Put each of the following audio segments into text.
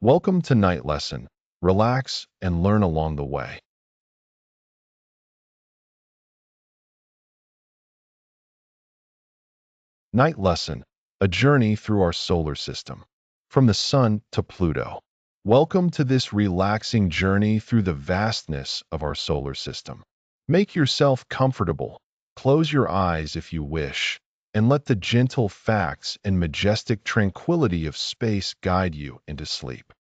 Welcome to Night Lesson. Relax and learn along the way. Night Lesson, a journey through our solar system. From the Sun to Pluto. Welcome to this relaxing journey through the vastness of our solar system. Make yourself comfortable. Close your eyes if you wish, and let the gentle facts and majestic tranquility of space guide you into sleep.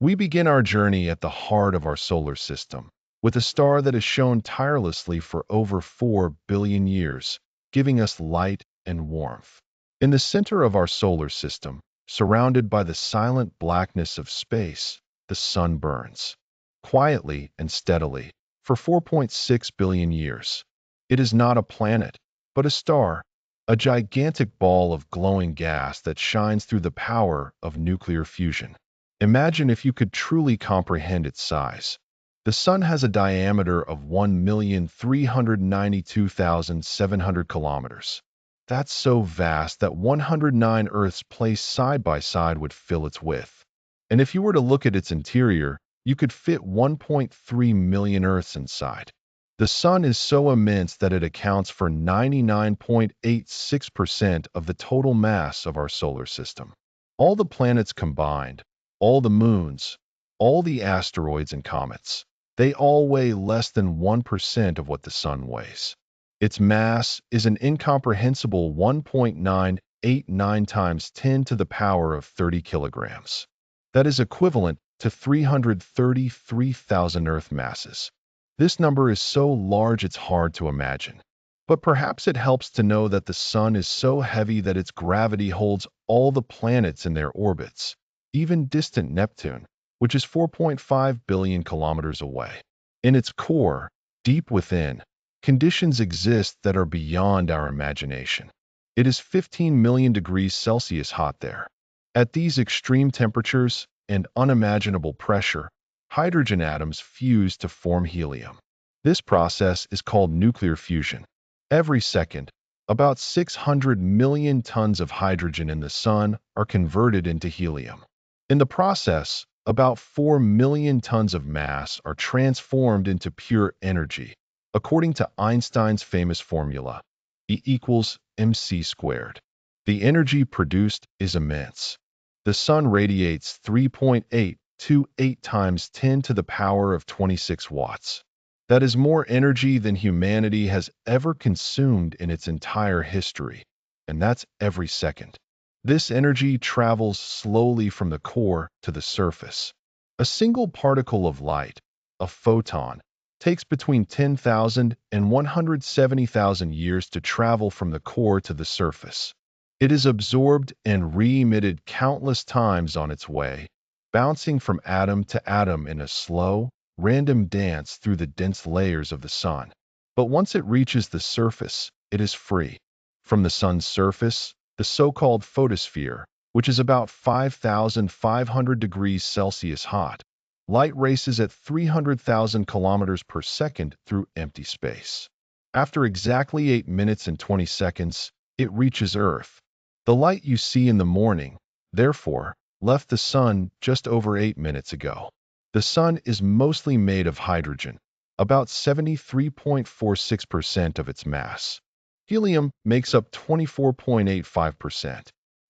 We begin our journey at the heart of our solar system, with a star that has shone tirelessly for over 4 billion years, giving us light and warmth. In the center of our solar system, surrounded by the silent blackness of space, the Sun burns, quietly and steadily, for 4.6 billion years. It is not a planet, but a star, a gigantic ball of glowing gas that shines through the power of nuclear fusion. Imagine if you could truly comprehend its size. The Sun has a diameter of 1,392,700 kilometers. That's so vast that 109 Earths placed side by side would fill its width. And if you were to look at its interior, you could fit 1.3 million Earths inside. The Sun is so immense that it accounts for 99.86% of the total mass of our solar system. All the planets combined, all the moons, all the asteroids and comets, they all weigh less than 1% of what the Sun weighs. Its mass is an incomprehensible 1.989 times 10 to the power of 30 kilograms. That is equivalent to 333,000 Earth masses. This number is so large it's hard to imagine. But perhaps it helps to know that the Sun is so heavy that its gravity holds all the planets in their orbits, even distant Neptune, which is 4.5 billion kilometers away. In its core, deep within, conditions exist that are beyond our imagination. It is 15 million degrees Celsius hot there. At these extreme temperatures and unimaginable pressure, hydrogen atoms fuse to form helium. This process is called nuclear fusion. Every second, about 600 million tons of hydrogen in the Sun are converted into helium. In the process, about 4 million tons of mass are transformed into pure energy. According to Einstein's famous formula, E equals mc squared. The energy produced is immense. The Sun radiates 3.828 times 10 to the power of 26 watts. That is more energy than humanity has ever consumed in its entire history, and that's every second. This energy travels slowly from the core to the surface. A single particle of light, a photon, takes between 10,000 and 170,000 years to travel from the core to the surface. It is absorbed and re-emitted countless times on its way, bouncing from atom to atom in a slow, random dance through the dense layers of the Sun. But once it reaches the surface, it is free. From the Sun's surface, the so-called photosphere, which is about 5,500 degrees Celsius hot, light races at 300,000 kilometers per second through empty space. After exactly 8 minutes and 20 seconds, it reaches Earth. The light you see in the morning, therefore, left the Sun just over 8 minutes ago. The Sun is mostly made of hydrogen, about 73.46% of its mass. Helium makes up 24.85%.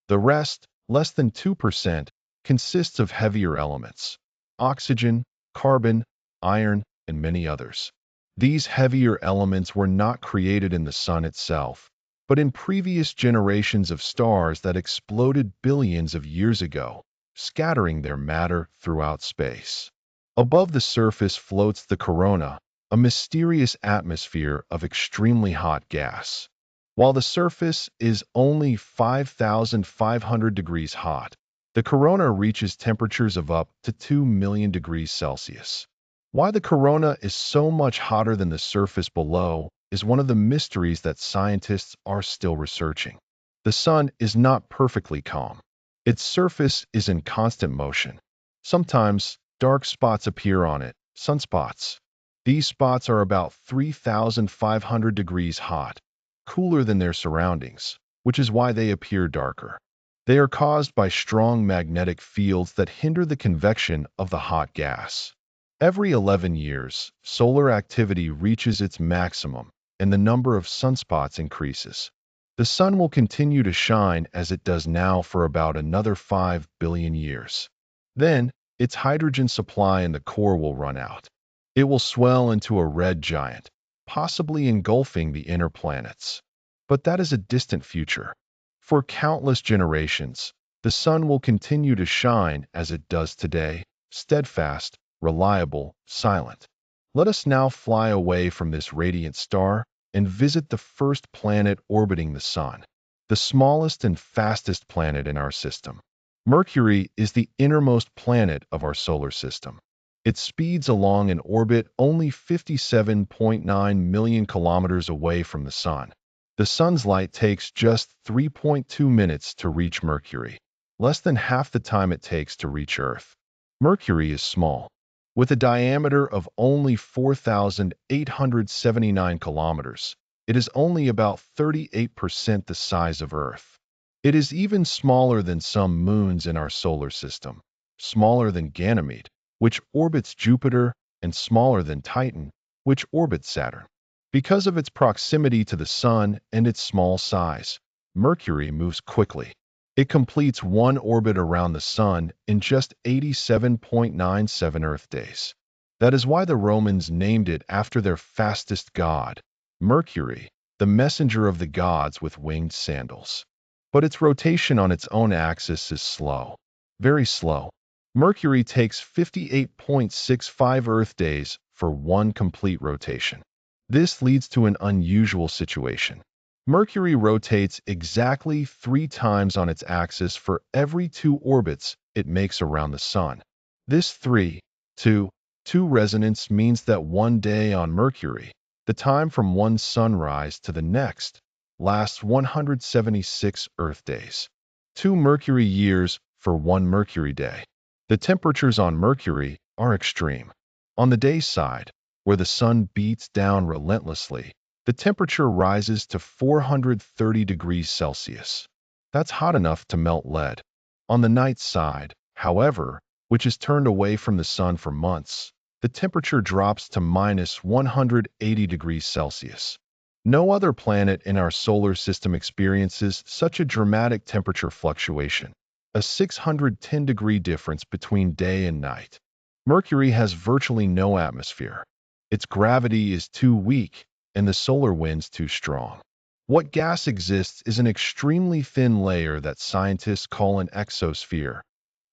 The rest, less than 2%, consists of heavier elements: oxygen, carbon, iron, and many others. These heavier elements were not created in the Sun itself, but in previous generations of stars that exploded billions of years ago, scattering their matter throughout space. Above the surface floats the corona, a mysterious atmosphere of extremely hot gas. While the surface is only 5,500 degrees hot, the corona reaches temperatures of up to 2 million degrees Celsius. Why the corona is so much hotter than the surface below is one of the mysteries that scientists are still researching. The Sun is not perfectly calm. Its surface is in constant motion. Sometimes, dark spots appear on it, sunspots. These spots are about 3,500 degrees hot, cooler than their surroundings, which is why they appear darker. They are caused by strong magnetic fields that hinder the convection of the hot gas. Every 11 years, solar activity reaches its maximum, and the number of sunspots increases. The sun will continue to shine as it does now for about another 5 billion years. Then, its hydrogen supply in the core will run out. It will swell into a red giant, possibly engulfing the inner planets. But that is a distant future. For countless generations, the sun will continue to shine as it does today, steadfast, reliable, silent. Let us now fly away from this radiant star and visit the first planet orbiting the sun, the smallest and fastest planet in our system. Mercury is the innermost planet of our solar system. It speeds along an orbit only 57.9 million kilometers away from the sun. The sun's light takes just 3.2 minutes to reach Mercury, less than half the time it takes to reach Earth. Mercury is small. With a diameter of only 4,879 kilometers, it is only about 38% the size of Earth. It is even smaller than some moons in our solar system, smaller than Ganymede, which orbits Jupiter, and smaller than Titan, which orbits Saturn. Because of its proximity to the Sun and its small size, Mercury moves quickly. It completes one orbit around the Sun in just 87.97 Earth days. That is why the Romans named it after their fastest god, Mercury, the messenger of the gods with winged sandals. But its rotation on its own axis is slow, very slow. Mercury takes 58.65 Earth days for one complete rotation. This leads to an unusual situation. Mercury rotates exactly 3 times on its axis for every 2 orbits it makes around the Sun. This 3-2 resonance means that one day on Mercury, the time from one sunrise to the next, lasts 176 Earth days. 2 Mercury years for one Mercury day. The temperatures on Mercury are extreme. On the day side, where the sun beats down relentlessly, the temperature rises to 430 degrees Celsius. That's hot enough to melt lead. On the night side, however, which is turned away from the sun for months, the temperature drops to minus 180 degrees Celsius. No other planet in our solar system experiences such a dramatic temperature fluctuation, a 610-degree difference between day and night. Mercury has virtually no atmosphere. Its gravity is too weak, and the solar winds too strong. What gas exists is an extremely thin layer that scientists call an exosphere.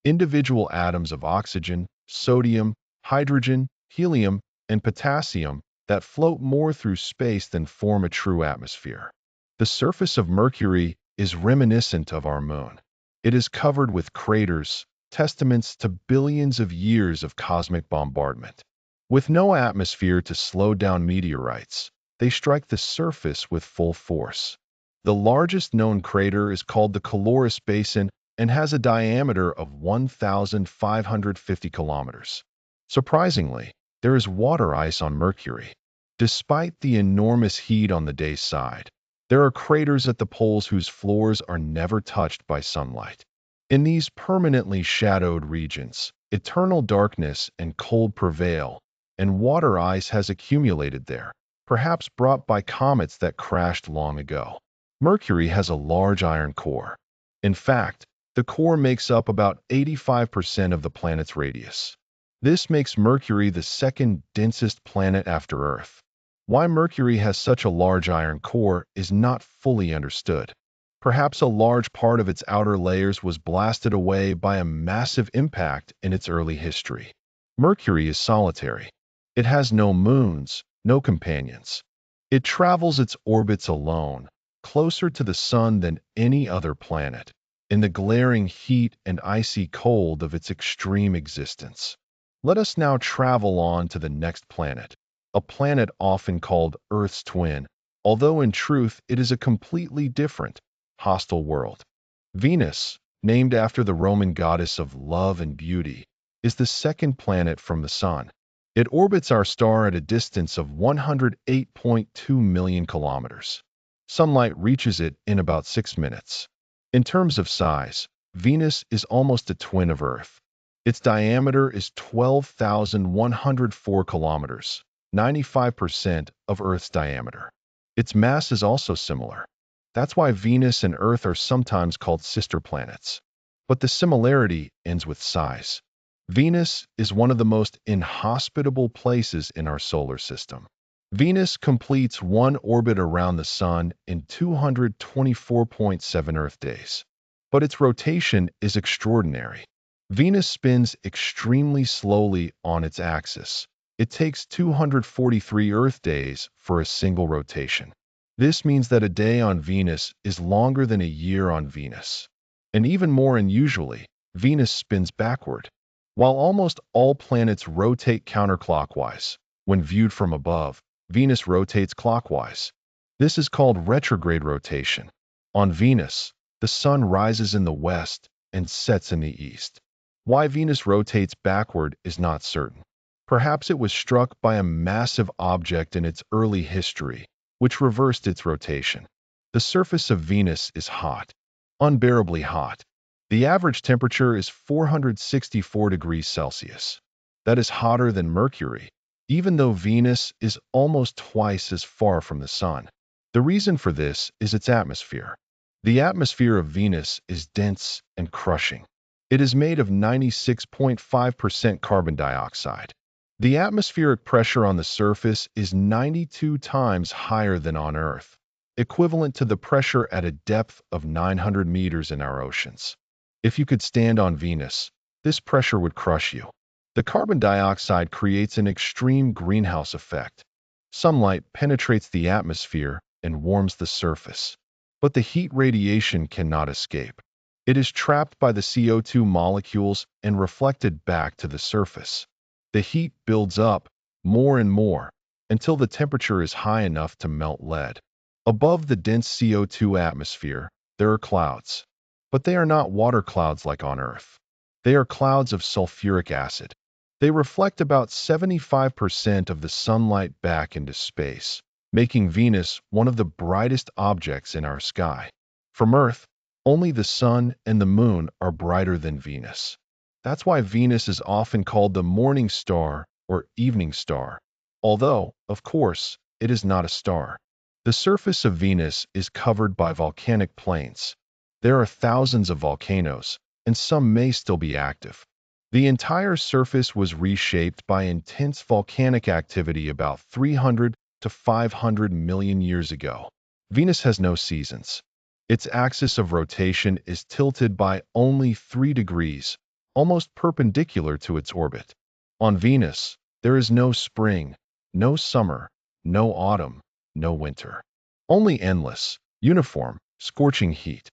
Individual atoms of oxygen, sodium, hydrogen, helium, and potassium that float more through space than form a true atmosphere. The surface of Mercury is reminiscent of our moon. It is covered with craters, testaments to billions of years of cosmic bombardment. With no atmosphere to slow down meteorites, they strike the surface with full force. The largest known crater is called the Caloris Basin and has a diameter of 1,550 kilometers. Surprisingly, there is water ice on Mercury. Despite the enormous heat on the day side, there are craters at the poles whose floors are never touched by sunlight. In these permanently shadowed regions, eternal darkness and cold prevail, and water ice has accumulated there, perhaps brought by comets that crashed long ago. Mercury has a large iron core. In fact, the core makes up about 85% of the planet's radius. This makes Mercury the second densest planet after Earth. Why Mercury has such a large iron core is not fully understood. Perhaps a large part of its outer layers was blasted away by a massive impact in its early history. Mercury is solitary. It has no moons, no companions. It travels its orbits alone, closer to the sun than any other planet, in the glaring heat and icy cold of its extreme existence. Let us now travel on to the next planet, a planet often called Earth's twin, although in truth it is a completely different, hostile world. Venus, named after the Roman goddess of love and beauty, is the second planet from the Sun. It orbits our star at a distance of 108.2 million kilometers. Sunlight reaches it in about 6 minutes. In terms of size, Venus is almost a twin of Earth. Its diameter is 12,104 kilometers, 95% of Earth's diameter. Its mass is also similar. That's why Venus and Earth are sometimes called sister planets. But the similarity ends with size. Venus is one of the most inhospitable places in our solar system. Venus completes one orbit around the Sun in 224.7 Earth days. But its rotation is extraordinary. Venus spins extremely slowly on its axis. It takes 243 Earth days for a single rotation. This means that a day on Venus is longer than a year on Venus. And even more unusually, Venus spins backward. While almost all planets rotate counterclockwise, when viewed from above, Venus rotates clockwise. This is called retrograde rotation. On Venus, the Sun rises in the west and sets in the east. Why Venus rotates backward is not certain. Perhaps it was struck by a massive object in its early history, which reversed its rotation. The surface of Venus is hot, unbearably hot. The average temperature is 464 degrees Celsius. That is hotter than Mercury, even though Venus is almost twice as far from the Sun. The reason for this is its atmosphere. The atmosphere of Venus is dense and crushing. It is made of 96.5% carbon dioxide. The atmospheric pressure on the surface is 92 times higher than on Earth, equivalent to the pressure at a depth of 900 meters in our oceans. If you could stand on Venus, this pressure would crush you. The carbon dioxide creates an extreme greenhouse effect. Sunlight penetrates the atmosphere and warms the surface. But the heat radiation cannot escape. It is trapped by the CO2 molecules and reflected back to the surface. The heat builds up more and more until the temperature is high enough to melt lead. Above the dense CO2 atmosphere, there are clouds. But they are not water clouds like on Earth. They are clouds of sulfuric acid. They reflect about 75% of the sunlight back into space, making Venus one of the brightest objects in our sky. From Earth, only the Sun and the Moon are brighter than Venus. That's why Venus is often called the morning star or evening star, although, of course, it is not a star. The surface of Venus is covered by volcanic plains. There are thousands of volcanoes, and some may still be active. The entire surface was reshaped by intense volcanic activity about 300 to 500 million years ago. Venus has no seasons. Its axis of rotation is tilted by only 3 degrees, almost perpendicular to its orbit. On Venus, there is no spring, no summer, no autumn, no winter. Only endless, uniform, scorching heat.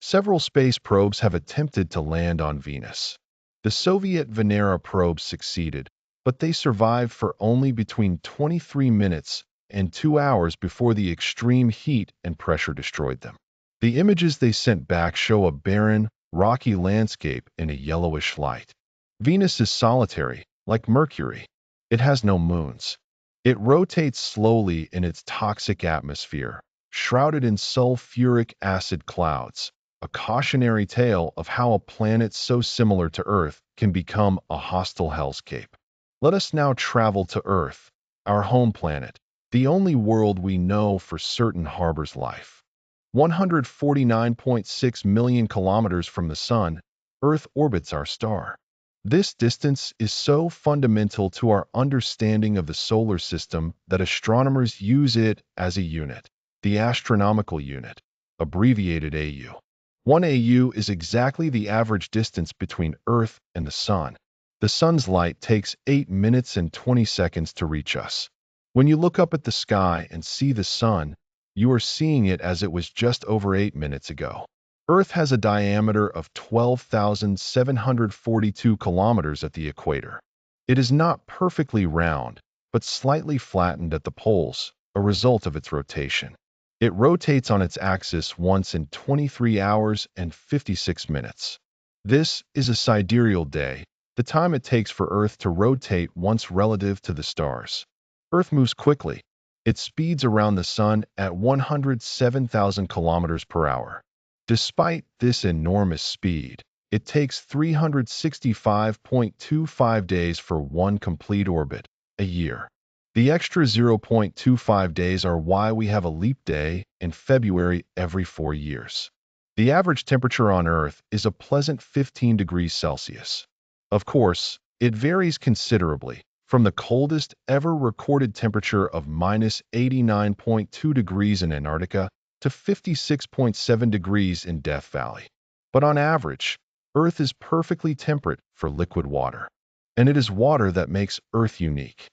Several space probes have attempted to land on Venus. The Soviet Venera probe succeeded, but they survived for only between 23 minutes and 2 hours before the extreme heat and pressure destroyed them. The images they sent back show a barren, rocky landscape in a yellowish light. Venus is solitary, like Mercury. It has no moons. It rotates slowly in its toxic atmosphere, shrouded in sulfuric acid clouds, a cautionary tale of how a planet so similar to Earth can become a hostile hellscape. Let us now travel to Earth, our home planet, the only world we know for certain harbors life. 149.6 million kilometers from the Sun, Earth orbits our star. This distance is so fundamental to our understanding of the solar system that astronomers use it as a unit, the astronomical unit, abbreviated AU. 1 AU is exactly the average distance between Earth and the Sun. The Sun's light takes 8 minutes and 20 seconds to reach us. When you look up at the sky and see the Sun, you are seeing it as it was just over 8 minutes ago. Earth has a diameter of 12,742 kilometers at the equator. It is not perfectly round, but slightly flattened at the poles, a result of its rotation. It rotates on its axis once in 23 hours and 56 minutes. This is a sidereal day, the time it takes for Earth to rotate once relative to the stars. Earth moves quickly. It speeds around the Sun at 107,000 kilometers per hour. Despite this enormous speed, it takes 365.25 days for one complete orbit, a year. The extra 0.25 days are why we have a leap day in February every 4 years. The average temperature on Earth is a pleasant 15 degrees Celsius. Of course, it varies considerably, from the coldest ever recorded temperature of minus 89.2 degrees in Antarctica to 56.7 degrees in Death Valley. But on average, Earth is perfectly temperate for liquid water. And it is water that makes Earth unique.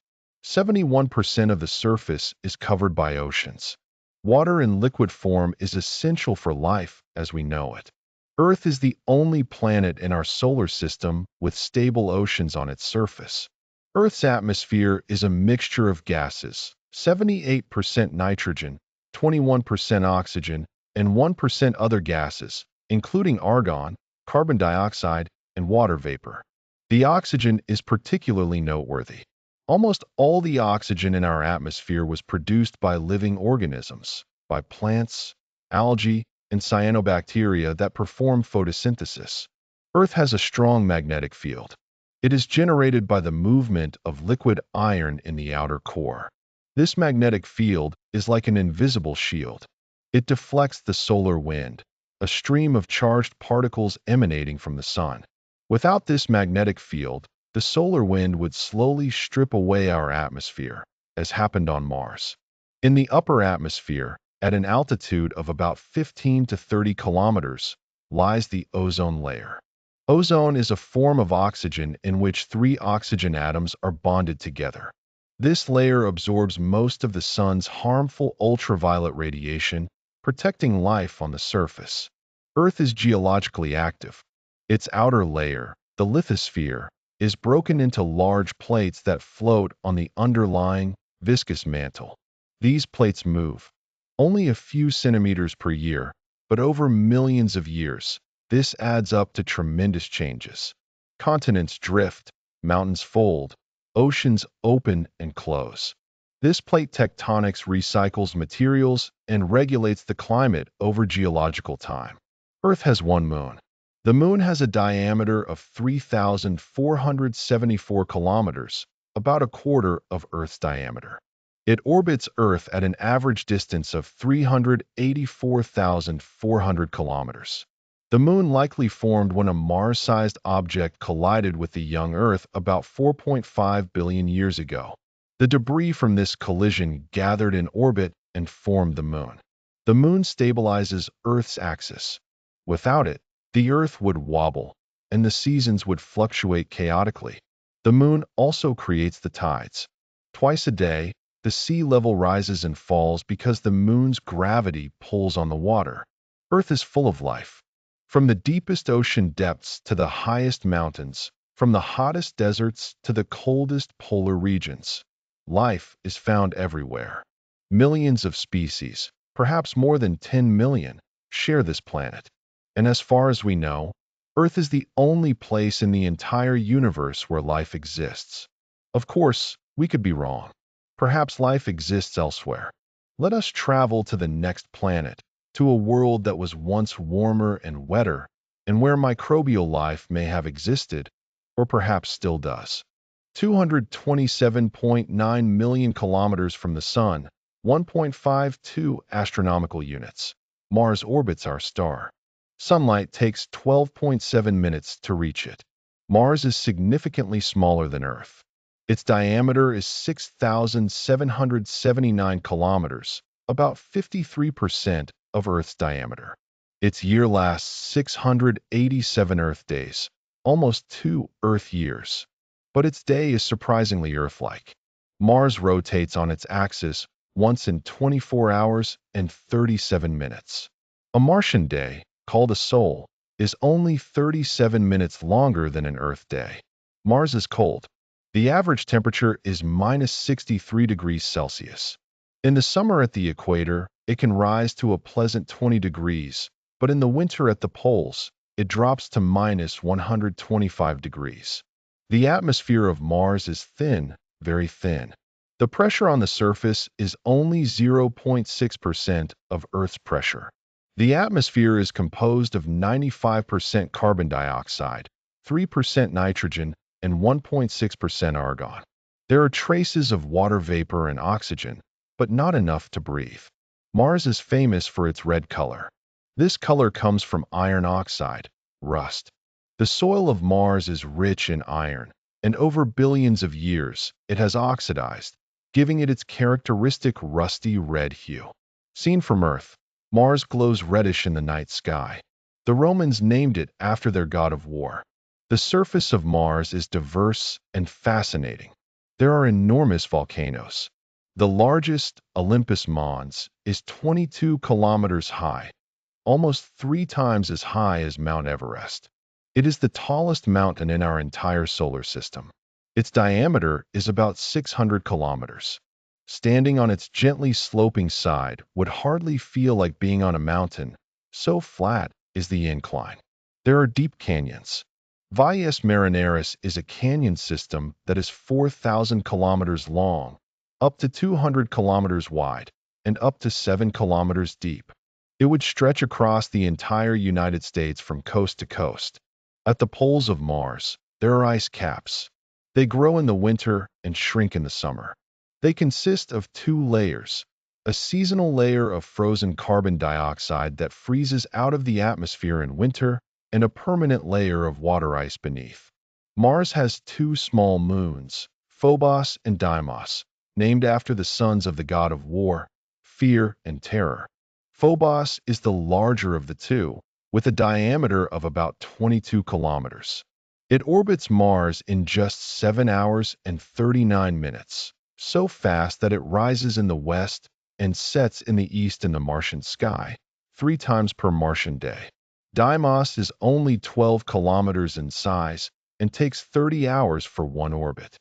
71% of the surface is covered by oceans. Water in liquid form is essential for life as we know it. Earth is the only planet in our solar system with stable oceans on its surface. Earth's atmosphere is a mixture of gases, 78% nitrogen, 21% oxygen, and 1% other gases, including argon, carbon dioxide, and water vapor. The oxygen is particularly noteworthy. Almost all the oxygen in our atmosphere was produced by living organisms, by plants, algae, and cyanobacteria that perform photosynthesis. Earth has a strong magnetic field. It is generated by the movement of liquid iron in the outer core. This magnetic field is like an invisible shield. It deflects the solar wind, a stream of charged particles emanating from the sun. Without this magnetic field, the solar wind would slowly strip away our atmosphere, as happened on Mars. In the upper atmosphere, at an altitude of about 15 to 30 kilometers, lies the ozone layer. Ozone is a form of oxygen in which 3 oxygen atoms are bonded together. This layer absorbs most of the sun's harmful ultraviolet radiation, protecting life on the surface. Earth is geologically active. Its outer layer, the lithosphere, is broken into large plates that float on the underlying, viscous mantle. These plates move. Only a few centimeters per year, but over millions of years, this adds up to tremendous changes. Continents drift, mountains fold, oceans open and close. This plate tectonics recycles materials and regulates the climate over geological time. Earth has one moon. The moon has a diameter of 3,474 kilometers, about a quarter of Earth's diameter. It orbits Earth at an average distance of 384,400 kilometers. The moon likely formed when a Mars-sized object collided with the young Earth about 4.5 billion years ago. The debris from this collision gathered in orbit and formed the moon. The moon stabilizes Earth's axis. Without it, the Earth would wobble, and the seasons would fluctuate chaotically. The moon also creates the tides. Twice a day, the sea level rises and falls because the moon's gravity pulls on the water. Earth is full of life. From the deepest ocean depths to the highest mountains, from the hottest deserts to the coldest polar regions, life is found everywhere. Millions of species, perhaps more than 10 million, share this planet. And as far as we know, Earth is the only place in the entire universe where life exists. Of course, we could be wrong. Perhaps life exists elsewhere. Let us travel to the next planet, to a world that was once warmer and wetter, and where microbial life may have existed, or perhaps still does. 227.9 million kilometers from the Sun, 1.52 astronomical units. Mars orbits our star. Sunlight takes 12.7 minutes to reach it. Mars is significantly smaller than Earth. Its diameter is 6,779 kilometers, about 53% of Earth's diameter. Its year lasts 687 Earth days, almost 2 Earth years. But its day is surprisingly Earth-like. Mars rotates on its axis once in 24 hours and 37 minutes. A Martian day, called a sol, is only 37 minutes longer than an Earth day. Mars is cold. The average temperature is minus 63 degrees Celsius. In the summer at the equator, it can rise to a pleasant 20 degrees, but in the winter at the poles, it drops to minus 125 degrees. The atmosphere of Mars is thin, very thin. The pressure on the surface is only 0.6% of Earth's pressure. The atmosphere is composed of 95% carbon dioxide, 3% nitrogen, and 1.6% argon. There are traces of water vapor and oxygen, but not enough to breathe. Mars is famous for its red color. This color comes from iron oxide, rust. The soil of Mars is rich in iron, and over billions of years, it has oxidized, giving it its characteristic rusty red hue. Seen from Earth, Mars glows reddish in the night sky. The Romans named it after their god of war. The surface of Mars is diverse and fascinating. There are enormous volcanoes. The largest, Olympus Mons, is 22 kilometers high, almost 3 times as high as Mount Everest. It is the tallest mountain in our entire solar system. Its diameter is about 600 kilometers. Standing on its gently sloping side would hardly feel like being on a mountain, so flat is the incline. There are deep canyons. Valles Marineris is a canyon system that is 4,000 kilometers long, up to 200 kilometers wide, and up to 7 kilometers deep. It would stretch across the entire United States from coast to coast. At the poles of Mars, there are ice caps. They grow in the winter and shrink in the summer. They consist of 2 layers, a seasonal layer of frozen carbon dioxide that freezes out of the atmosphere in winter, and a permanent layer of water ice beneath. Mars has 2 small moons, Phobos and Deimos, named after the sons of the god of war, fear, and terror. Phobos is the larger of the two, with a diameter of about 22 kilometers. It orbits Mars in just 7 hours and 39 minutes, so fast that it rises in the west and sets in the east in the Martian sky, 3 times per Martian day. Deimos is only 12 kilometers in size and takes 30 hours for one orbit.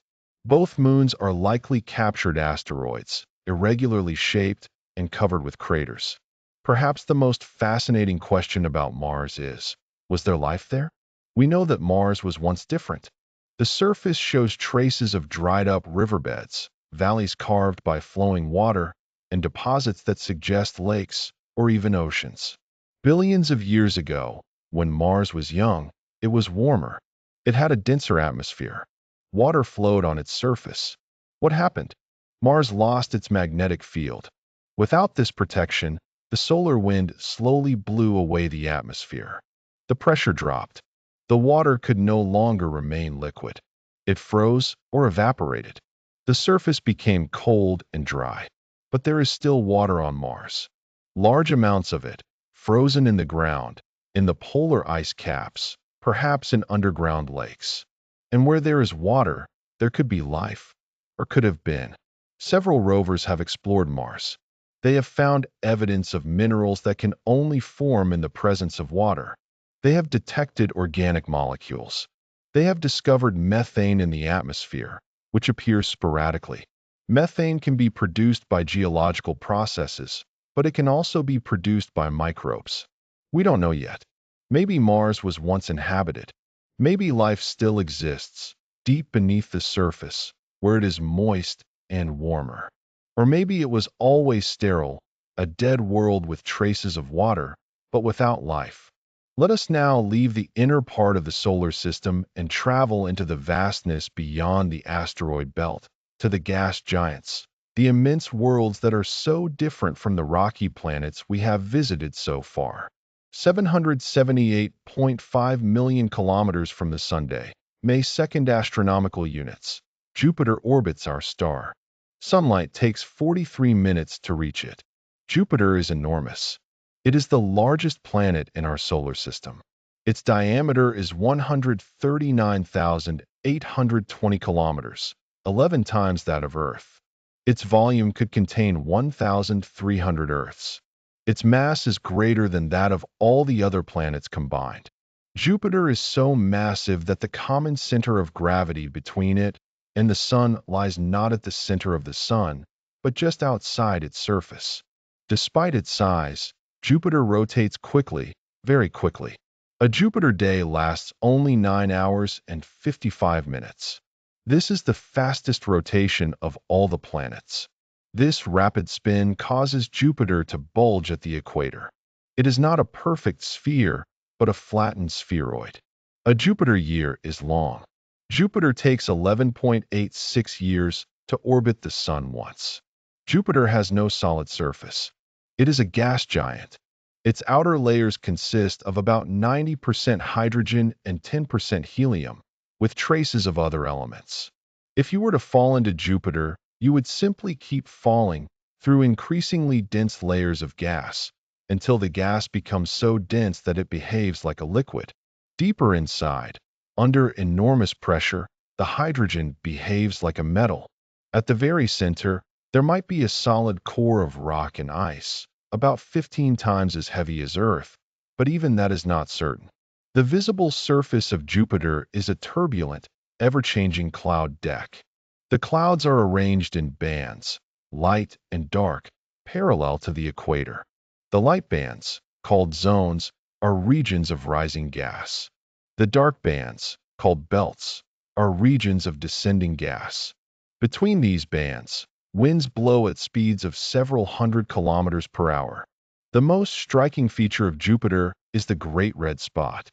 Both moons are likely captured asteroids, irregularly shaped and covered with craters. Perhaps the most fascinating question about Mars is, was there life there? We know that Mars was once different. The surface shows traces of dried-up riverbeds, valleys carved by flowing water, and deposits that suggest lakes or even oceans. Billions of years ago, when Mars was young, it was warmer. It had a denser atmosphere. Water flowed on its surface. What happened? Mars lost its magnetic field. Without this protection, the solar wind slowly blew away the atmosphere. The pressure dropped. The water could no longer remain liquid. It froze or evaporated. The surface became cold and dry. But there is still water on Mars. Large amounts of it, frozen in the ground, in the polar ice caps, perhaps in underground lakes. And where there is water, there could be life, or could have been. Several rovers have explored Mars. They have found evidence of minerals that can only form in the presence of water. They have detected organic molecules. They have discovered methane in the atmosphere, which appears sporadically. Methane can be produced by geological processes, but it can also be produced by microbes. We don't know yet. Maybe Mars was once inhabited. Maybe life still exists, deep beneath the surface, where it is moist and warmer. Or maybe it was always sterile, a dead world with traces of water, but without life. Let us now leave the inner part of the solar system and travel into the vastness beyond the asteroid belt, to the gas giants, the immense worlds that are so different from the rocky planets we have visited so far. 778.5 million kilometers from the Sunday, May 2nd astronomical units. Jupiter orbits our star. Sunlight takes 43 minutes to reach it. Jupiter is enormous. It is the largest planet in our solar system. Its diameter is 139,820 kilometers, 11 times that of Earth. Its volume could contain 1,300 Earths. Its mass is greater than that of all the other planets combined. Jupiter is so massive that the common center of gravity between it and the Sun lies not at the center of the Sun, but just outside its surface. Despite its size, Jupiter rotates quickly, very quickly. A Jupiter day lasts only 9 hours and 55 minutes. This is the fastest rotation of all the planets. This rapid spin causes Jupiter to bulge at the equator. It is not a perfect sphere, but a flattened spheroid. A Jupiter year is long. Jupiter takes 11.86 years to orbit the Sun once. Jupiter has no solid surface. It is a gas giant. Its outer layers consist of about 90% hydrogen and 10% helium, with traces of other elements. If you were to fall into Jupiter, you would simply keep falling through increasingly dense layers of gas until the gas becomes so dense that it behaves like a liquid. Deeper inside, under enormous pressure, the hydrogen behaves like a metal. At the very center, there might be a solid core of rock and ice, about 15 times as heavy as Earth, but even that is not certain. The visible surface of Jupiter is a turbulent, ever-changing cloud deck. The clouds are arranged in bands, light and dark, parallel to the equator. The light bands, called zones, are regions of rising gas. The dark bands, called belts, are regions of descending gas. Between these bands, winds blow at speeds of several hundred kilometers per hour. The most striking feature of Jupiter is the Great Red Spot.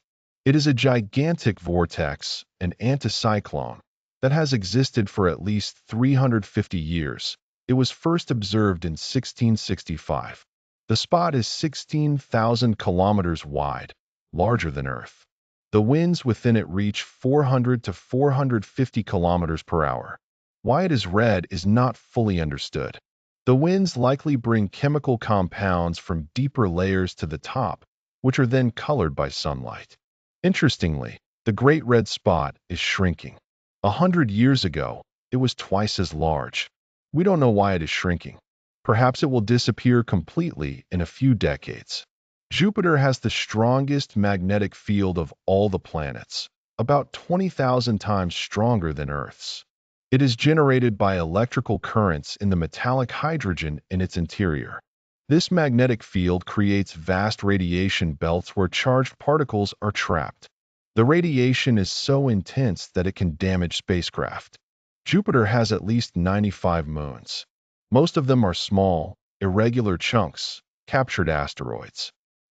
It is a gigantic vortex, an anticyclone, that has existed for at least 350 years. It was first observed in 1665. The spot is 16,000 kilometers wide, larger than Earth. The winds within it reach 400 to 450 kilometers per hour. Why it is red is not fully understood. The winds likely bring chemical compounds from deeper layers to the top, which are then colored by sunlight. Interestingly, the Great Red Spot is shrinking. 100 years ago, it was twice as large. We don't know why it is shrinking. Perhaps it will disappear completely in a few decades. Jupiter has the strongest magnetic field of all the planets, about 20,000 times stronger than Earth's. It is generated by electrical currents in the metallic hydrogen in its interior. This magnetic field creates vast radiation belts where charged particles are trapped. The radiation is so intense that it can damage spacecraft. Jupiter has at least 95 moons. Most of them are small, irregular chunks, captured asteroids.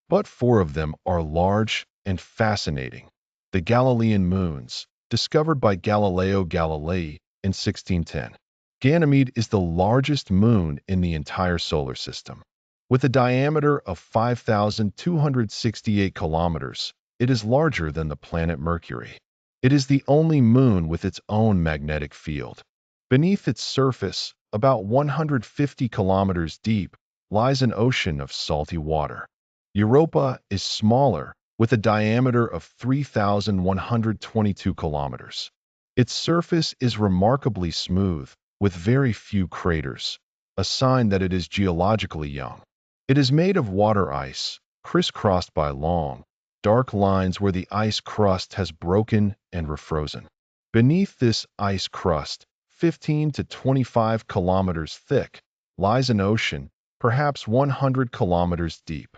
But 4 of them are large and fascinating. The Galilean moons, discovered by Galileo Galilei in 1610. Ganymede is the largest moon in the entire solar system. With a diameter of 5,268 kilometers, it is larger than the planet Mercury. It is the only moon with its own magnetic field. Beneath its surface, about 150 kilometers deep, lies an ocean of salty water. Europa is smaller, with a diameter of 3,122 kilometers. Its surface is remarkably smooth, with very few craters, a sign that it is geologically young. It is made of water ice, crisscrossed by long, dark lines where the ice crust has broken and refrozen. Beneath this ice crust, 15 to 25 kilometers thick, lies an ocean, perhaps 100 kilometers deep.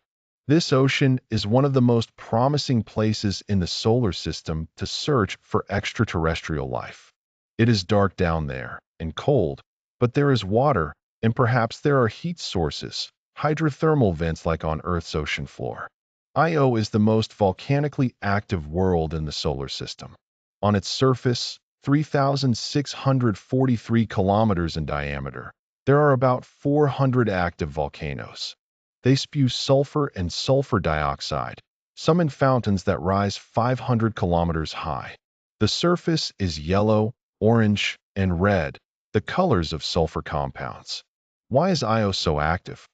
This ocean is one of the most promising places in the solar system to search for extraterrestrial life. It is dark down there and cold, but there is water, and perhaps there are heat sources, hydrothermal vents like on Earth's ocean floor. Io is the most volcanically active world in the solar system. On its surface, 3,643 kilometers in diameter, there are about 400 active volcanoes. They spew sulfur and sulfur dioxide, some in fountains that rise 500 kilometers high. The surface is yellow, orange, and red, the colors of sulfur compounds. Why is Io so active?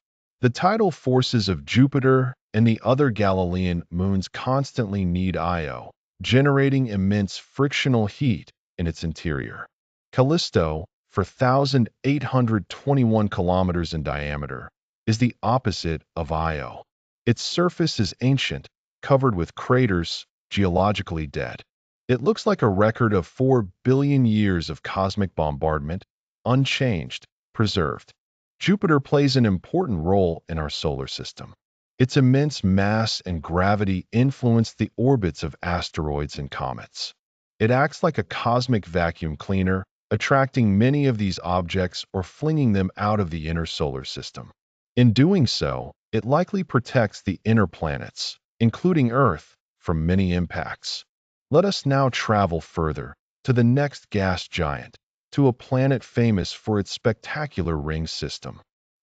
The tidal forces of Jupiter and the other Galilean moons constantly need Io, generating immense frictional heat in its interior. Callisto, for 1,821 kilometers in diameter, is the opposite of Io. Its surface is ancient, covered with craters, geologically dead. It looks like a record of 4 billion years of cosmic bombardment, unchanged, preserved. Jupiter plays an important role in our solar system. Its immense mass and gravity influence the orbits of asteroids and comets. It acts like a cosmic vacuum cleaner, attracting many of these objects or flinging them out of the inner solar system. In doing so, it likely protects the inner planets, including Earth, from many impacts. Let us now travel further, to the next gas giant, to a planet famous for its spectacular ring system.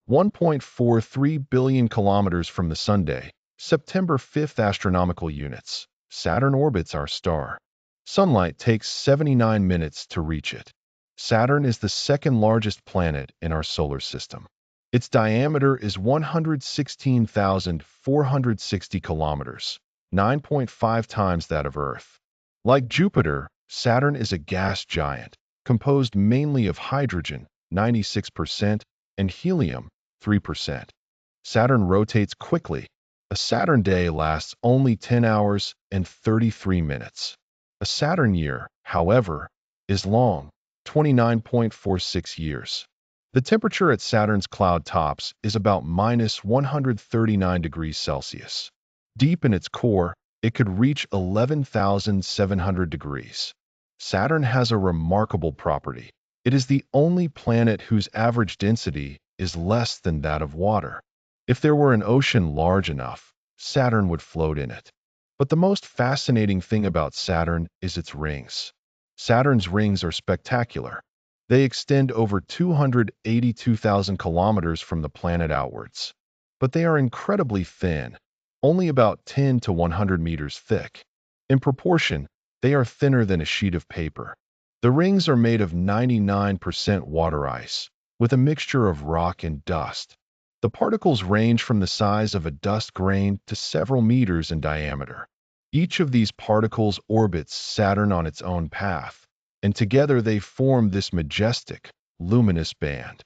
1.43 billion kilometers from the Sunday, September 5th astronomical units, Saturn orbits our star. Sunlight takes 79 minutes to reach it. Saturn is the second largest planet in our solar system. Its diameter is 116,460 kilometers, 9.5 times that of Earth. Like Jupiter, Saturn is a gas giant, composed mainly of hydrogen, 96%, and helium, 3%. Saturn rotates quickly. A Saturn day lasts only 10 hours and 33 minutes. A Saturn year, however, is long, 29.46 years. The temperature at Saturn's cloud tops is about minus 139 degrees Celsius. Deep in its core, it could reach 11,700 degrees. Saturn has a remarkable property. It is the only planet whose average density is less than that of water. If there were an ocean large enough, Saturn would float in it. But the most fascinating thing about Saturn is its rings. Saturn's rings are spectacular. They extend over 282,000 kilometers from the planet outwards. But they are incredibly thin, only about 10 to 100 meters thick. In proportion, they are thinner than a sheet of paper. The rings are made of 99% water ice, with a mixture of rock and dust. The particles range from the size of a dust grain to several meters in diameter. Each of these particles orbits Saturn on its own path, and together they form this majestic, luminous band.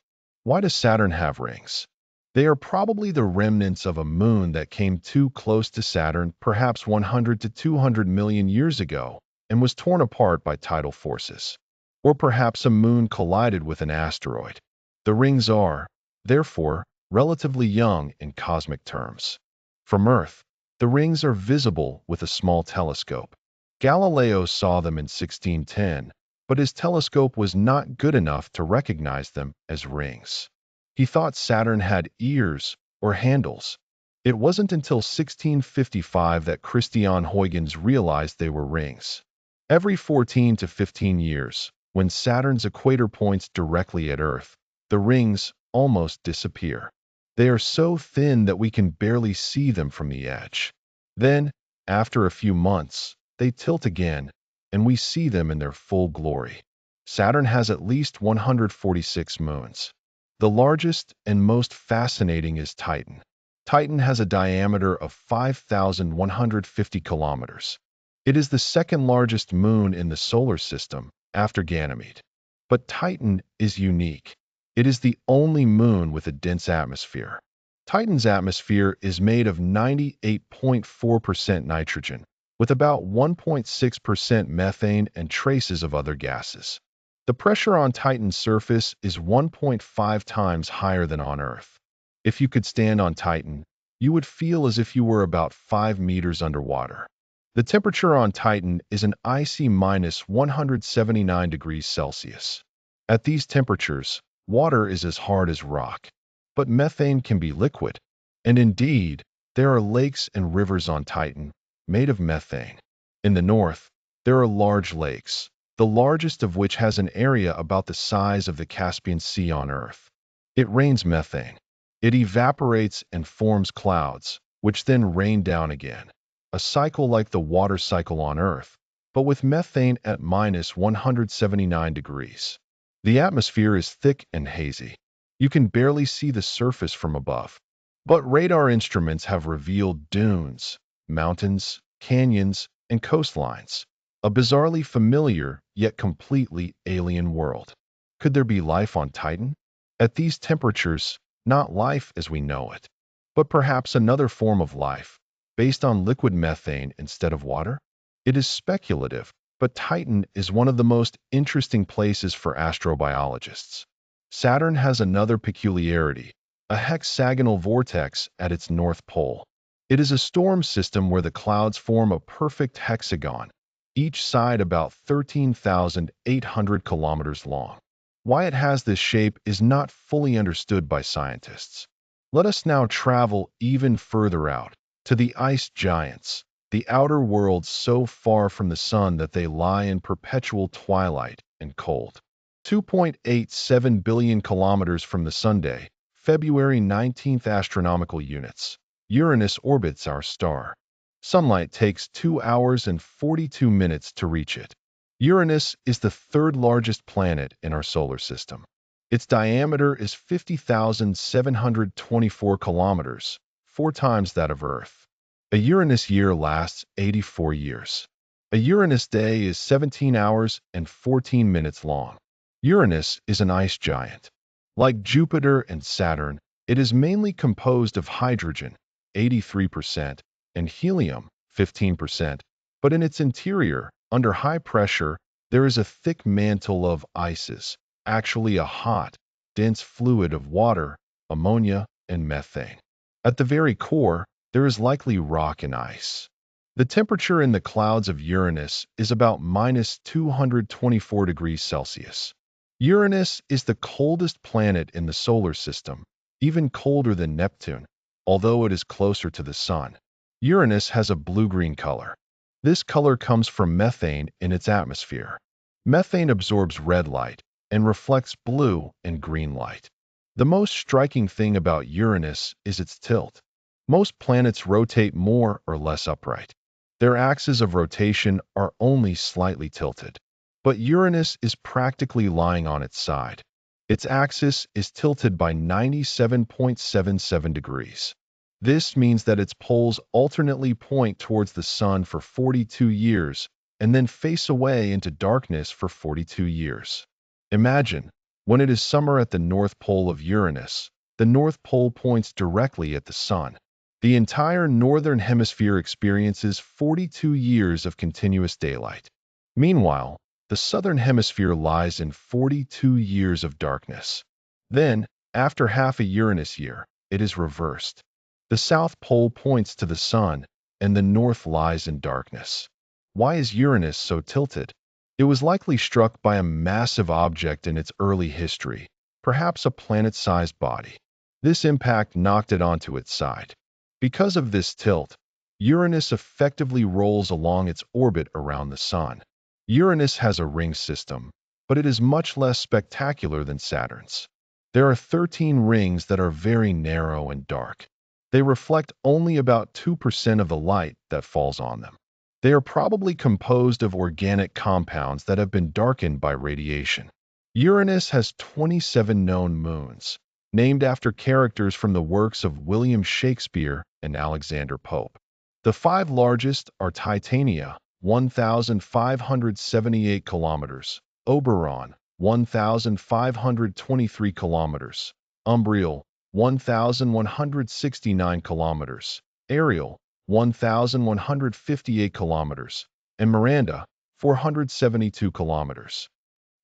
Why does Saturn have rings? They are probably the remnants of a moon that came too close to Saturn perhaps 100 to 200 million years ago and was torn apart by tidal forces. Or perhaps a moon collided with an asteroid. The rings are, therefore, relatively young in cosmic terms. From Earth, the rings are visible with a small telescope. Galileo saw them in 1610, but his telescope was not good enough to recognize them as rings. He thought Saturn had ears or handles. It wasn't until 1655 that Christian Huygens realized they were rings. Every 14 to 15 years, when Saturn's equator points directly at Earth, the rings almost disappear. They are so thin that we can barely see them from the edge. Then, after a few months, they tilt again, and we see them in their full glory. Saturn has at least 146 moons. The largest and most fascinating is Titan. Titan has a diameter of 5,150 kilometers. It is the second largest moon in the solar system, after Ganymede. But Titan is unique. It is the only moon with a dense atmosphere. Titan's atmosphere is made of 98.4% nitrogen, with about 1.6% methane and traces of other gases. The pressure on Titan's surface is 1.5 times higher than on Earth. If you could stand on Titan, you would feel as if you were about 5 meters underwater. The temperature on Titan is an icy minus 179 degrees Celsius. At these temperatures, water is as hard as rock, but methane can be liquid. And indeed, there are lakes and rivers on Titan, made of methane. In the north, there are large lakes, the largest of which has an area about the size of the Caspian Sea on Earth. It rains methane. It evaporates and forms clouds, which then rain down again. A cycle like the water cycle on Earth, but with methane at minus 179 degrees. The atmosphere is thick and hazy. You can barely see the surface from above. But radar instruments have revealed dunes, mountains, canyons, and coastlines. A bizarrely familiar, yet completely alien world. Could there be life on Titan? At these temperatures, not life as we know it, but perhaps another form of life, based on liquid methane instead of water? It is speculative, but Titan is one of the most interesting places for astrobiologists. Saturn has another peculiarity, a hexagonal vortex at its north pole. It is a storm system where the clouds form a perfect hexagon, each side about 13,800 kilometers long. Why it has this shape is not fully understood by scientists. Let us now travel even further out, to the ice giants, the outer worlds so far from the sun that they lie in perpetual twilight and cold. 2.87 billion kilometers from the Sunday, February 19th astronomical units. Uranus orbits our star. Sunlight takes 2 hours and 42 minutes to reach it. Uranus is the third largest planet in our solar system. Its diameter is 50,724 kilometers, 4 times that of Earth. A Uranus year lasts 84 years. A Uranus day is 17 hours and 14 minutes long. Uranus is an ice giant. Like Jupiter and Saturn, it is mainly composed of hydrogen, 83%, and helium, 15%, but in its interior, under high pressure, there is a thick mantle of ices, actually a hot, dense fluid of water, ammonia, and methane. At the very core, there is likely rock and ice. The temperature in the clouds of Uranus is about minus 224 degrees Celsius. Uranus is the coldest planet in the solar system, even colder than Neptune, although it is closer to the Sun. Uranus has a blue-green color. This color comes from methane in its atmosphere. Methane absorbs red light and reflects blue and green light. The most striking thing about Uranus is its tilt. Most planets rotate more or less upright. Their axes of rotation are only slightly tilted. But Uranus is practically lying on its side. Its axis is tilted by 97.77 degrees. This means that its poles alternately point towards the Sun for 42 years and then face away into darkness for 42 years. Imagine, when it is summer at the North Pole of Uranus, the North Pole points directly at the Sun. The entire Northern Hemisphere experiences 42 years of continuous daylight. Meanwhile, the Southern Hemisphere lies in 42 years of darkness. Then, after half a Uranus year, it is reversed. The South Pole points to the Sun, and the North lies in darkness. Why is Uranus so tilted? It was likely struck by a massive object in its early history, perhaps a planet-sized body. This impact knocked it onto its side. Because of this tilt, Uranus effectively rolls along its orbit around the Sun. Uranus has a ring system, but it is much less spectacular than Saturn's. There are 13 rings that are very narrow and dark. They reflect only about 2% of the light that falls on them. They are probably composed of organic compounds that have been darkened by radiation. Uranus has 27 known moons, named after characters from the works of William Shakespeare and Alexander Pope. The 5 largest are Titania, 1,578 kilometers, Oberon, 1,523 kilometers, Umbriel, 1,169 kilometers, Ariel, 1,158 kilometers, and Miranda, 472 kilometers.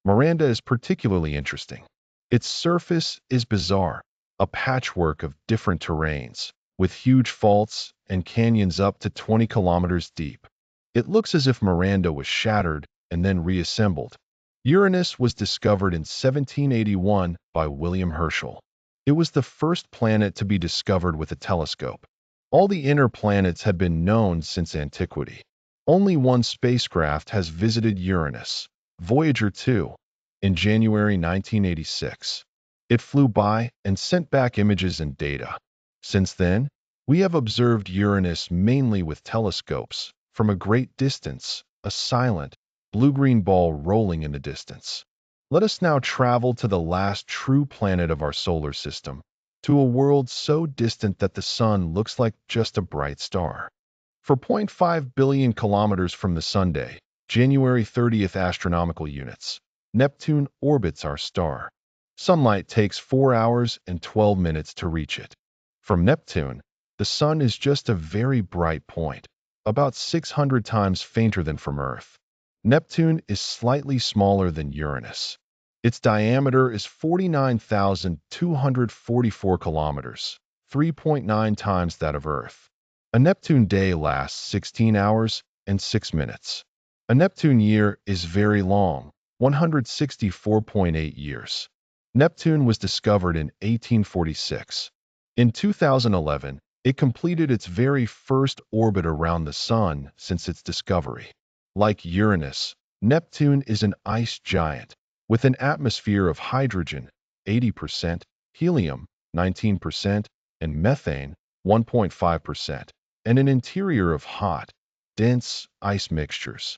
Miranda is particularly interesting. Its surface is bizarre, a patchwork of different terrains, with huge faults and canyons up to 20 kilometers deep. It looks as if Miranda was shattered and then reassembled. Uranus was discovered in 1781 by William Herschel. It was the first planet to be discovered with a telescope. All the inner planets had been known since antiquity. Only one spacecraft has visited Uranus, Voyager 2, in January 1986. It flew by and sent back images and data. Since then, we have observed Uranus mainly with telescopes, from a great distance, a silent, blue-green ball rolling in the distance. Let us now travel to the last true planet of our solar system, to a world so distant that the Sun looks like just a bright star. For 0.5 billion kilometers from the Sunday, January 30th astronomical units, Neptune orbits our star. Sunlight takes 4 hours and 12 minutes to reach it. From Neptune, the Sun is just a very bright point, about 600 times fainter than from Earth. Neptune is slightly smaller than Uranus. Its diameter is 49,244 kilometers, 3.9 times that of Earth. A Neptune day lasts 16 hours and 6 minutes. A Neptune year is very long, 164.8 years. Neptune was discovered in 1846. In 2011, it completed its very first orbit around the Sun since its discovery. Like Uranus, Neptune is an ice giant with an atmosphere of hydrogen, 80%, helium, 19%, and methane, 1.5%, and an interior of hot, dense ice mixtures.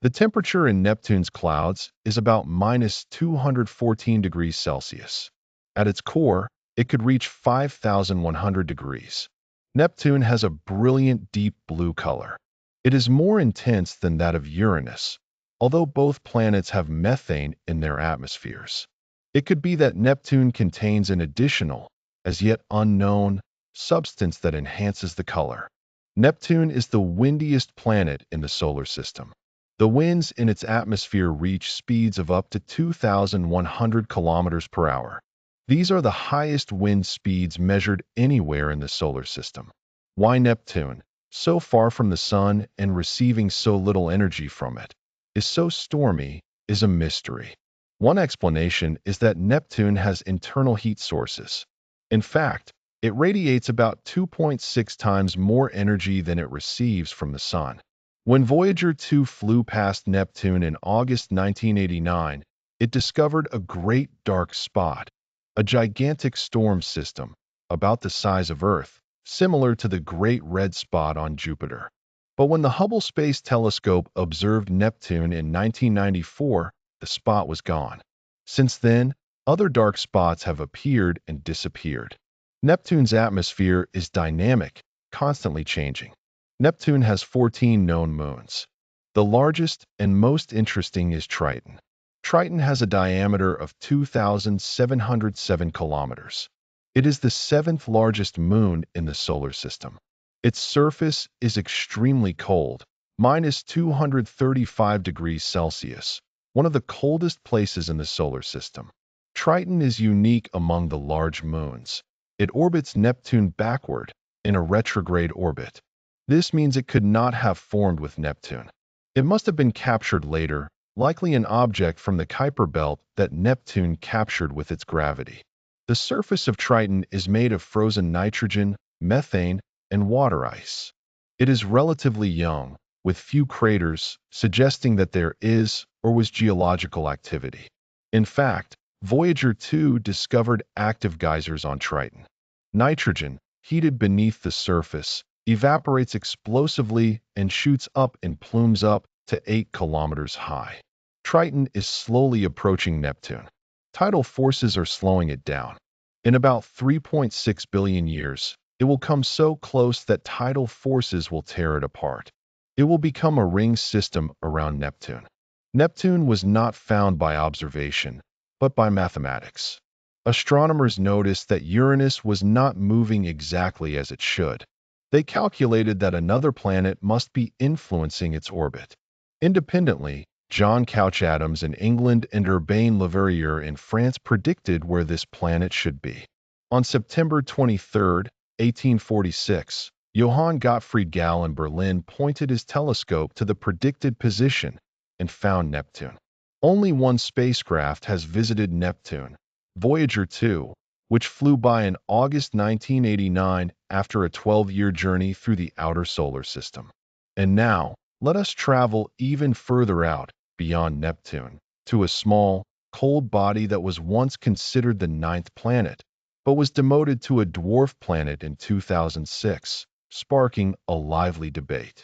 The temperature in Neptune's clouds is about minus 214 degrees Celsius. At its core, it could reach 5,100 degrees. Neptune has a brilliant deep blue color. It is more intense than that of Uranus, although both planets have methane in their atmospheres. It could be that Neptune contains an additional, as yet unknown, substance that enhances the color. Neptune is the windiest planet in the solar system. The winds in its atmosphere reach speeds of up to 2,100 kilometers per hour. These are the highest wind speeds measured anywhere in the solar system. Why Neptune, so far from the Sun and receiving so little energy from it, is so stormy, is a mystery. One explanation is that Neptune has internal heat sources. In fact, it radiates about 2.6 times more energy than it receives from the Sun. When Voyager 2 flew past Neptune in August 1989, it discovered a great dark spot, a gigantic storm system, about the size of Earth, similar to the Great Red Spot on Jupiter. But when the Hubble Space Telescope observed Neptune in 1994, the spot was gone. Since then, other dark spots have appeared and disappeared. Neptune's atmosphere is dynamic, constantly changing. Neptune has 14 known moons. The largest and most interesting is Triton. Triton has a diameter of 2,707 kilometers. It is the seventh largest moon in the solar system. Its surface is extremely cold, minus 235 degrees Celsius, one of the coldest places in the solar system. Triton is unique among the large moons. It orbits Neptune backward, in a retrograde orbit. This means it could not have formed with Neptune. It must have been captured later, likely an object from the Kuiper belt that Neptune captured with its gravity. The surface of Triton is made of frozen nitrogen, methane, and water ice. It is relatively young, with few craters, suggesting that there is or was geological activity. In fact, Voyager 2 discovered active geysers on Triton. Nitrogen, heated beneath the surface, evaporates explosively and shoots up in plumes up to 8 kilometers high. Triton is slowly approaching Neptune. Tidal forces are slowing it down. In about 3.6 billion years, it will come so close that tidal forces will tear it apart. It will become a ring system around Neptune. Neptune was not found by observation, but by mathematics. Astronomers noticed that Uranus was not moving exactly as it should. They calculated that another planet must be influencing its orbit. Independently, John Couch Adams in England and Urbain Le Verrier in France predicted where this planet should be. On September 23, 1846, Johann Gottfried Galle in Berlin pointed his telescope to the predicted position and found Neptune. Only one spacecraft has visited Neptune, Voyager 2, which flew by in August 1989 after a 12-year journey through the outer solar system. And now, let us travel even further out, beyond Neptune, to a small, cold body that was once considered the ninth planet, but was demoted to a dwarf planet in 2006, sparking a lively debate.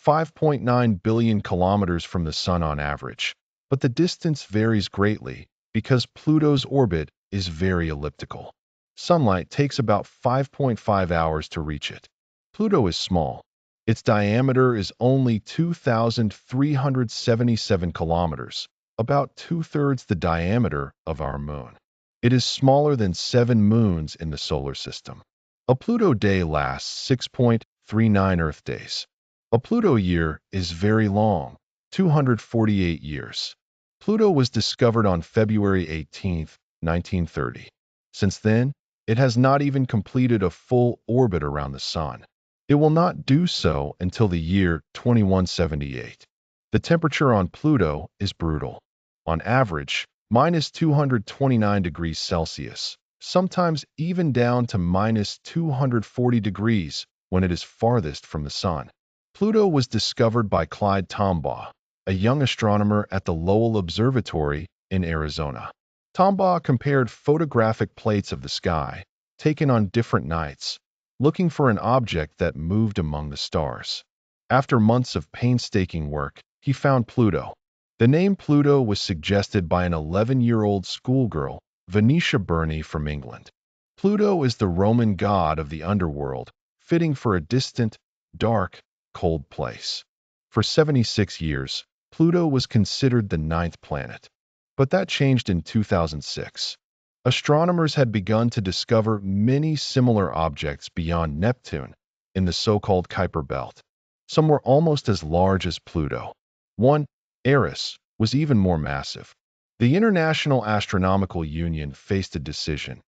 5.9 billion kilometers from the Sun on average, but the distance varies greatly because Pluto's orbit is very elliptical. Sunlight takes about 5.5 hours to reach it. Pluto is small. Its diameter is only 2,377 kilometers, about two-thirds the diameter of our moon. It is smaller than 7 moons in the solar system. A Pluto day lasts 6.39 Earth days. A Pluto year is very long, 248 years. Pluto was discovered on February 18, 1930. Since then, it has not even completed a full orbit around the Sun. It will not do so until the year 2178. The temperature on Pluto is brutal. On average, minus 229 degrees Celsius, sometimes even down to minus 240 degrees when it is farthest from the Sun. Pluto was discovered by Clyde Tombaugh, a young astronomer at the Lowell Observatory in Arizona. Tombaugh compared photographic plates of the sky, taken on different nights, looking for an object that moved among the stars. After months of painstaking work, he found Pluto. The name Pluto was suggested by an 11-year-old schoolgirl, Venetia Burney from England. Pluto is the Roman god of the underworld, fitting for a distant, dark, cold place. For 76 years, Pluto was considered the ninth planet. But that changed in 2006. Astronomers had begun to discover many similar objects beyond Neptune in the so-called Kuiper Belt. Some were almost as large as Pluto. One, Eris, was even more massive. The International Astronomical Union faced a decision.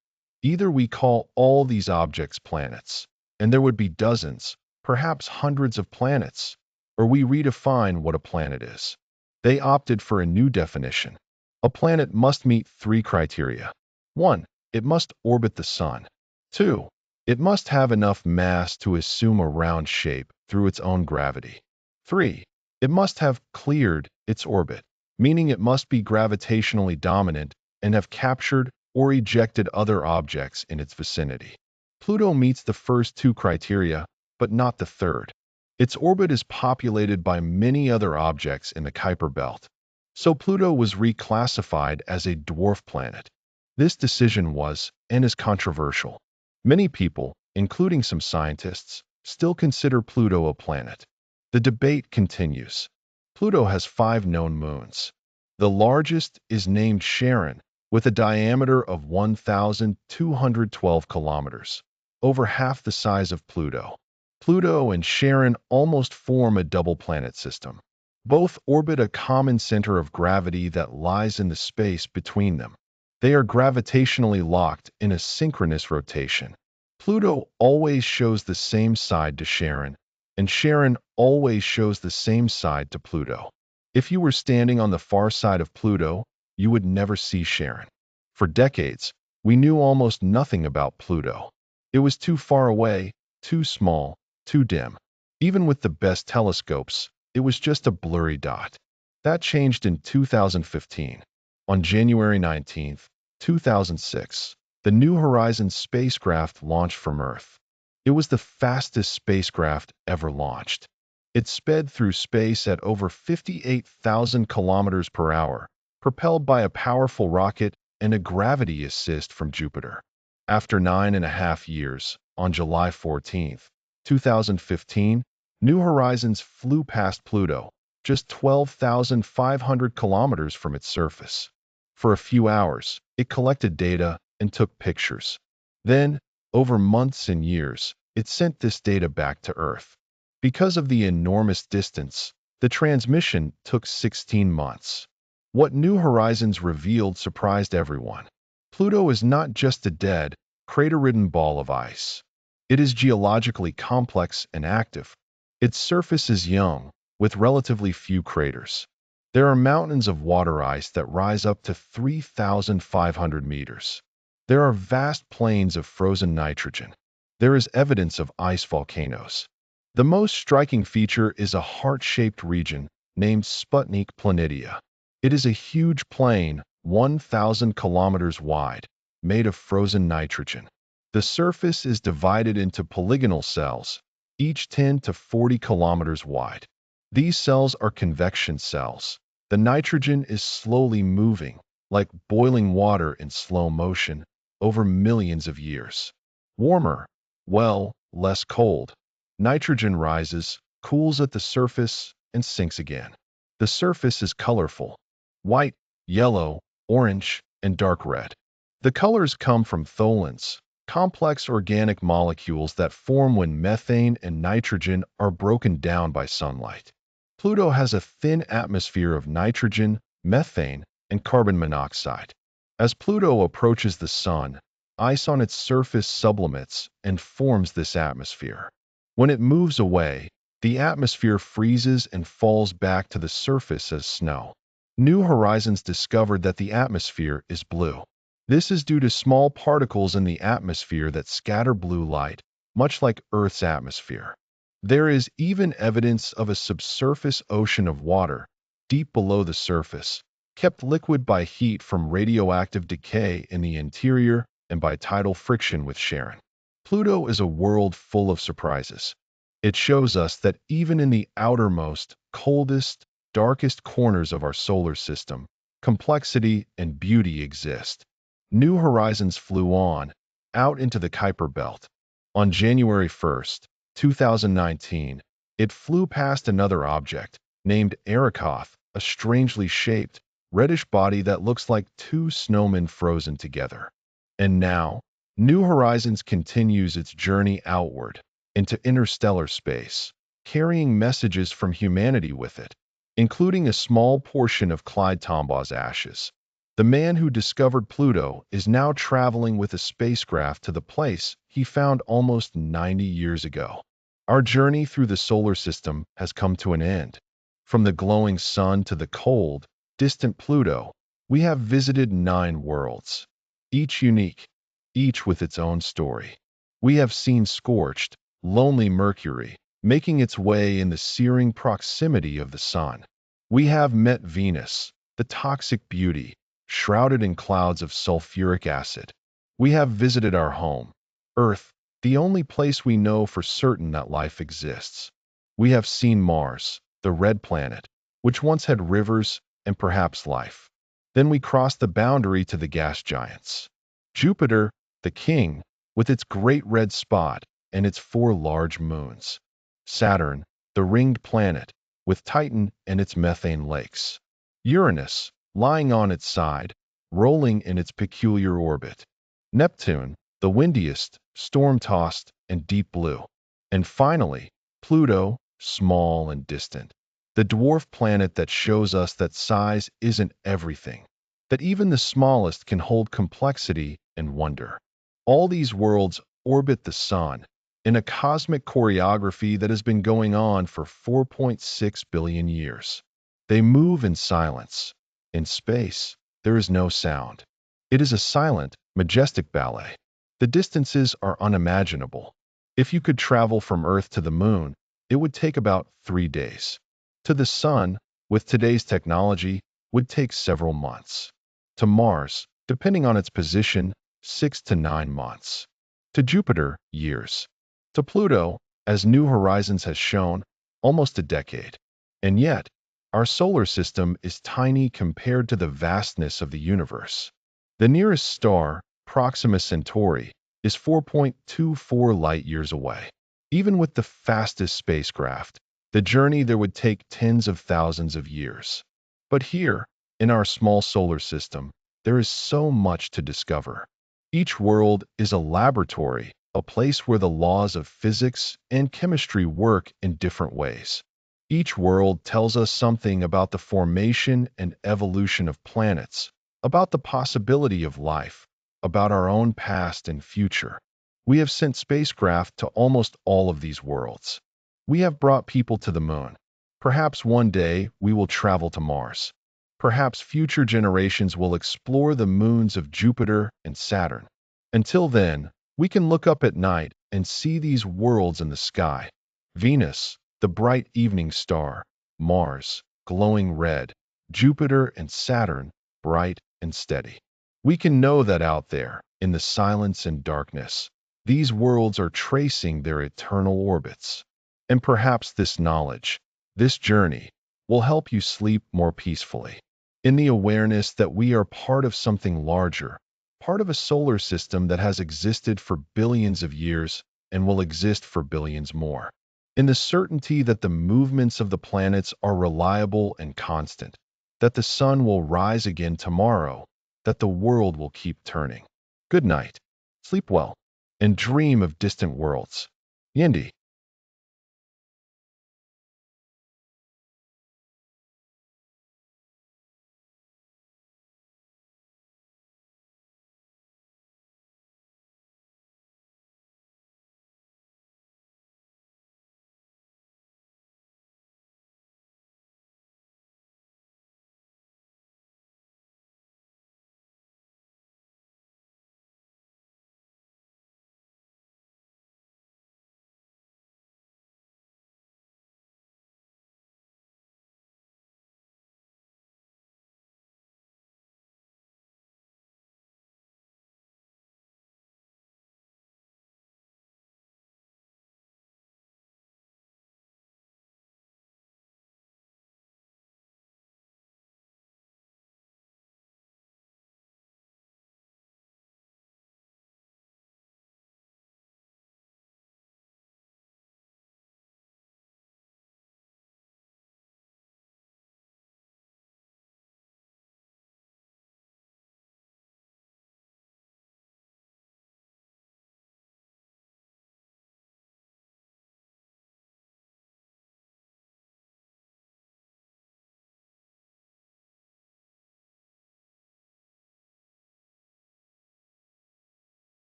Either we call all these objects planets, and there would be dozens, perhaps hundreds of planets, or we redefine what a planet is. They opted for a new definition. A planet must meet three criteria. 1. It must orbit the Sun. 2. It must have enough mass to assume a round shape through its own gravity. 3. It must have cleared its orbit, meaning it must be gravitationally dominant and have captured or ejected other objects in its vicinity. Pluto meets the first two criteria, but not the third. Its orbit is populated by many other objects in the Kuiper Belt, so Pluto was reclassified as a dwarf planet. This decision was, and is controversial. Many people, including some scientists, still consider Pluto a planet. The debate continues. Pluto has 5 known moons. The largest is named Charon, with a diameter of 1,212 kilometers, over half the size of Pluto. Pluto and Charon almost form a double planet system. Both orbit a common center of gravity that lies in the space between them. They are gravitationally locked in a synchronous rotation. Pluto always shows the same side to Charon, and Charon always shows the same side to Pluto. If you were standing on the far side of Pluto, you would never see Charon. For decades, we knew almost nothing about Pluto. It was too far away, too small, too dim. Even with the best telescopes, it was just a blurry dot. That changed in 2015. On January 19, 2006, the New Horizons spacecraft launched from Earth. It was the fastest spacecraft ever launched. It sped through space at over 58,000 kilometers per hour, propelled by a powerful rocket and a gravity assist from Jupiter. After 9.5 years, on July 14, 2015, New Horizons flew past Pluto, just 12,500 kilometers from its surface. For a few hours, it collected data and took pictures. Then, over months and years, it sent this data back to Earth. Because of the enormous distance, the transmission took 16 months. What New Horizons revealed surprised everyone. Pluto is not just a dead, crater-ridden ball of ice. It is geologically complex and active. Its surface is young, with relatively few craters. There are mountains of water ice that rise up to 3,500 meters. There are vast plains of frozen nitrogen. There is evidence of ice volcanoes. The most striking feature is a heart-shaped region named Sputnik Planitia. It is a huge plain, 1,000 kilometers wide, made of frozen nitrogen. The surface is divided into polygonal cells, each 10 to 40 kilometers wide. These cells are convection cells. The nitrogen is slowly moving, like boiling water in slow motion, over millions of years. Warmer, well, less cold. Nitrogen rises, cools at the surface, and sinks again. The surface is colorful: white, yellow, orange, and dark red. The colors come from tholins, complex organic molecules that form when methane and nitrogen are broken down by sunlight. Pluto has a thin atmosphere of nitrogen, methane, and carbon monoxide. As Pluto approaches the Sun, ice on its surface sublimates and forms this atmosphere. When it moves away, the atmosphere freezes and falls back to the surface as snow. New Horizons discovered that the atmosphere is blue. This is due to small particles in the atmosphere that scatter blue light, much like Earth's atmosphere. There is even evidence of a subsurface ocean of water, deep below the surface, kept liquid by heat from radioactive decay in the interior and by tidal friction with Charon. Pluto is a world full of surprises. It shows us that even in the outermost, coldest, darkest corners of our solar system, complexity and beauty exist. New Horizons flew on, out into the Kuiper Belt. On January 1st, 2019, it flew past another object, named Arrokoth, a strangely shaped, reddish body that looks like two snowmen frozen together. And now, New Horizons continues its journey outward, into interstellar space, carrying messages from humanity with it, including a small portion of Clyde Tombaugh's ashes. The man who discovered Pluto is now traveling with a spacecraft to the place he found almost 90 years ago. Our journey through the solar system has come to an end. From the glowing sun to the cold, distant Pluto, we have visited 9 worlds, each unique, each with its own story. We have seen scorched, lonely Mercury, making its way in the searing proximity of the sun. We have met Venus, the toxic beauty, shrouded in clouds of sulfuric acid. We have visited our home, Earth, the only place we know for certain that life exists. We have seen Mars, the red planet, which once had rivers and perhaps life. Then we crossed the boundary to the gas giants. Jupiter, the king, with its great red spot and its 4 large moons. Saturn, the ringed planet, with Titan and its methane lakes. Uranus, lying on its side, rolling in its peculiar orbit. Neptune, the windiest, storm-tossed, and deep blue. And finally, Pluto, small and distant. The dwarf planet that shows us that size isn't everything, that even the smallest can hold complexity and wonder. All these worlds orbit the sun in a cosmic choreography that has been going on for 4.6 billion years. They move in silence. In space, there is no sound. It is a silent, majestic ballet. The distances are unimaginable. If you could travel from Earth to the Moon, it would take about 3 days. To the Sun, with today's technology, would take several months. To Mars, depending on its position, 6 to 9 months. To Jupiter, years. To Pluto, as New Horizons has shown, almost a decade. And yet, our solar system is tiny compared to the vastness of the universe. The nearest star, Proxima Centauri, is 4.24 light-years away. Even with the fastest spacecraft, the journey there would take tens of thousands of years. But here, in our small solar system, there is so much to discover. Each world is a laboratory, a place where the laws of physics and chemistry work in different ways. Each world tells us something about the formation and evolution of planets, about the possibility of life, about our own past and future. We have sent spacecraft to almost all of these worlds. We have brought people to the Moon. Perhaps one day we will travel to Mars. Perhaps future generations will explore the moons of Jupiter and Saturn. Until then, we can look up at night and see these worlds in the sky. Venus, the bright evening star, Mars, glowing red, Jupiter and Saturn, bright and steady. We can know that out there, in the silence and darkness, these worlds are tracing their eternal orbits. And perhaps this knowledge, this journey, will help you sleep more peacefully, in the awareness that we are part of something larger, part of a solar system that has existed for billions of years and will exist for billions more. In the certainty that the movements of the planets are reliable and constant, that the sun will rise again tomorrow, that the world will keep turning. Good night, sleep well, and dream of distant worlds. Yendi.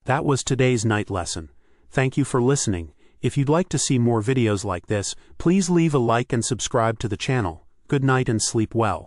That was today's night lesson. Thank you for listening. If you'd like to see more videos like this, please leave a like and subscribe to the channel. Good night and sleep well.